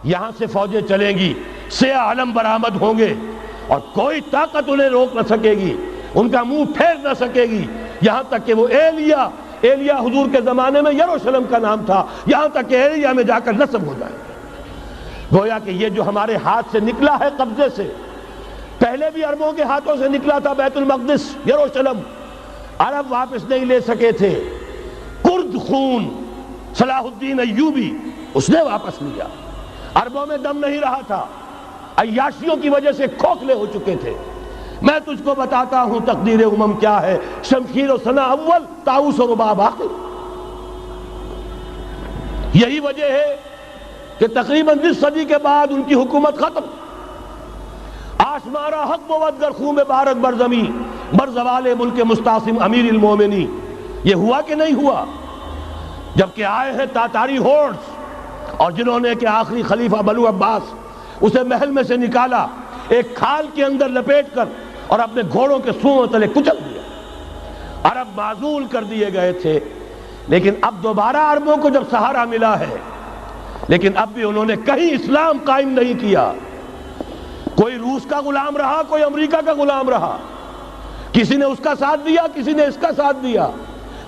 یہاں سے فوجیں چلیں گی، سیاہ علم برآمد ہوں گے اور کوئی طاقت انہیں روک نہ سکے گی، ان کا منہ پھیر نہ سکے گی، یہاں تک کہ وہ ایلیا حضور کے زمانے میں یروشلم کا نام تھا، یہاں تک کہ ایلیا میں جا کر نصب ہو جائے گا۔ گویا کہ یہ جو ہمارے ہاتھ سے نکلا ہے قبضے سے، پہلے بھی عربوں کے ہاتھوں سے نکلا تھا بیت المقدس، یروشلم، عرب واپس نہیں لے سکے تھے، کرد خون صلاح الدین ایوبی اس نے واپس لیا، عربوں میں دم نہیں رہا تھا، عیاشیوں کی وجہ سے کھوکھلے ہو چکے تھے۔ میں تجھ کو بتاتا ہوں تقدیر امم کیا ہے، شمشیر و سنا اول، طاؤس و رباب آخر۔ یہی وجہ ہے کہ تقریباً 20 صدی کے بعد ان کی حکومت ختم۔ آشمارا حق بود گر خون بارد بر زمین، بر زوال ملک مستعصم امیر المومنی۔ یہ ہوا کہ نہیں ہوا؟ جبکہ آئے ہیں تاتاری ہورڈز، اور جنہوں نے کہ آخری خلیفہ بنو عباس اسے محل میں سے نکالا، ایک کھال کے اندر لپیٹ کر اور اپنے گھوڑوں کے سوؤں تلے کچل دیا۔ عرب معزول کر دیے گئے تھے، لیکن اب دوبارہ عربوں کو جب سہارا ملا ہے، لیکن اب بھی انہوں نے کہیں اسلام قائم نہیں کیا۔ کوئی روس کا غلام رہا، کوئی امریکہ کا غلام رہا، کسی نے اس کا ساتھ دیا، کسی نے اس کا ساتھ دیا۔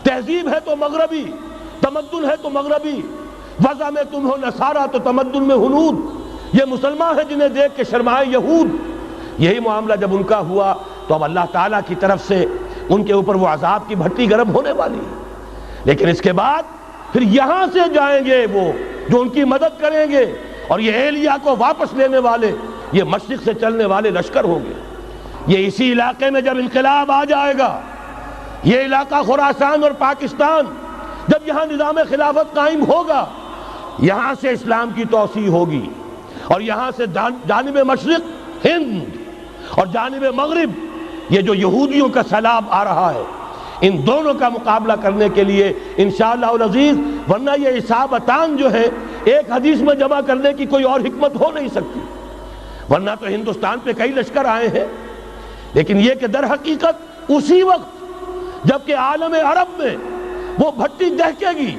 تہذیب ہے تو مغربی، تمدن ہے تو مغربی، وضع میں تم ہو نصارہ تو تمدن میں ہنود، یہ مسلمان ہیں جنہیں دیکھ کے شرمائے یہود۔ یہی معاملہ جب ان کا ہوا تو اب اللہ تعالیٰ کی طرف سے ان کے اوپر وہ عذاب کی بھٹی گرم ہونے والی ہے۔ لیکن اس کے بعد پھر یہاں سے جائیں گے وہ جو ان کی مدد کریں گے، اور یہ ایلیا کو واپس لینے والے یہ مشرق سے چلنے والے لشکر ہوں گے۔ یہ اسی علاقے میں جب انقلاب آ جائے گا، یہ علاقہ خراسان اور پاکستان، جب یہاں نظام خلافت قائم ہوگا، یہاں سے اسلام کی توسیع ہوگی، اور یہاں سے جانب مشرق ہند اور جانب مغرب یہ جو یہودیوں کا سیلاب آ رہا ہے، ان دونوں کا مقابلہ کرنے کے لیے انشاءاللہ العزیز، ورنہ یہ اصابتان جو ہے ایک حدیث میں جمع کرنے کی کوئی اور حکمت ہو نہیں سکتی، ورنہ تو ہندوستان پہ کئی لشکر آئے ہیں، لیکن یہ کہ در حقیقت اسی وقت جبکہ عالم عرب میں وہ بھٹی دہکے گی،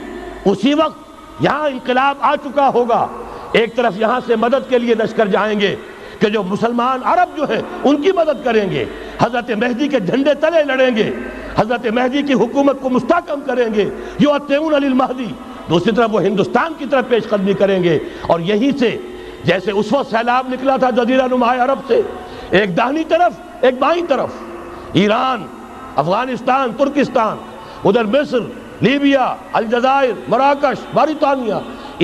اسی وقت یہاں انقلاب آ چکا ہوگا۔ ایک طرف یہاں سے مدد کے لیے لشکر جائیں گے کہ جو مسلمان عرب جو ہیں ان کی مدد کریں گے، حضرت مہدی کے جھنڈے تلے لڑیں گے، حضرت مہدی کی حکومت کو مستحکم کریں گے، یؤتون للمہدی۔ دوسری طرف وہ ہندوستان کی طرف پیش قدمی کریں گے، اور یہیں سے جیسے اس وقت سیلاب نکلا تھا جزیرہ نما عرب سے، ایک داہنی طرف ایک بائیں طرف، ایران، افغانستان، ترکستان، ادھر مصر، لیبیا، الجزائر، مراکش، موریطانیہ،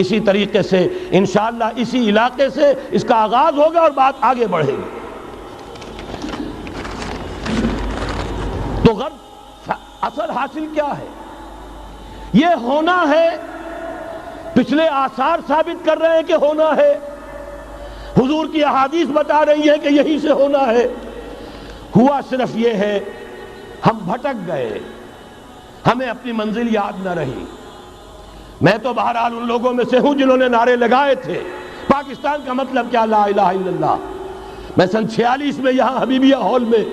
اسی طریقے سے انشاءاللہ اسی علاقے سے اس کا آغاز ہوگا اور بات آگے بڑھے گی۔ تو غرب اصل حاصل کیا ہے؟ یہ ہونا ہے، پچھلے آثار ثابت کر رہے ہیں کہ ہونا ہے، حضور کی احادیث بتا رہی ہے کہ یہی سے ہونا ہے۔ ہوا صرف یہ ہے ہم بھٹک گئے، ہمیں اپنی منزل یاد نہ رہی۔ میں تو بہرحال ان لوگوں میں سے ہوں جنہوں نے نعرے لگائے تھے پاکستان کا مطلب کیا، لا الہ الا اللہ۔ میں سن 46 میں یہاں حبیبیہ ہال میں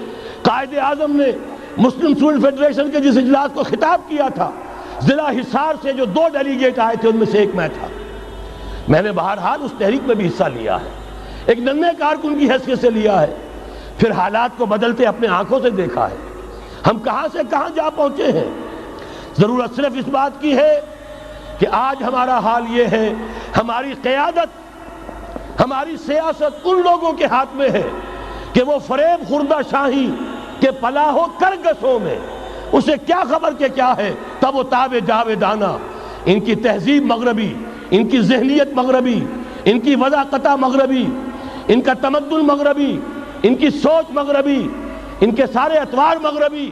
قائد اعظم نے مسلم اسٹوڈنٹ فیڈریشن کے جس اجلاس کو خطاب کیا تھا، ضلع حصار سے جو 2 ڈیلیگیٹ آئے تھے ان میں سے ایک میں تھا۔ میں نے بہرحال اس تحریک میں بھی حصہ لیا ہے، ایک ننھے کارکن کی حیثیت سے لیا ہے، پھر حالات کو بدلتے اپنے آنکھوں سے دیکھا ہے، ہم کہاں سے کہاں جا پہنچے ہیں۔ ضرورت صرف اس بات کی ہے کہ آج ہمارا حال یہ ہے، ہماری قیادت، ہماری سیاست ان لوگوں کے ہاتھ میں ہے کہ وہ فریب خوردہ شاہی کے پلاح و کرگسوں میں اسے کیا خبر کہ کیا ہے، تب وہ تاب جاویدانہ، ان کی تہذیب مغربی، ان کی ذہنیت مغربی، ان کی وضاقتہ مغربی، ان کا تمدن مغربی، ان کی سوچ مغربی، ان کے سارے اطوار مغربی۔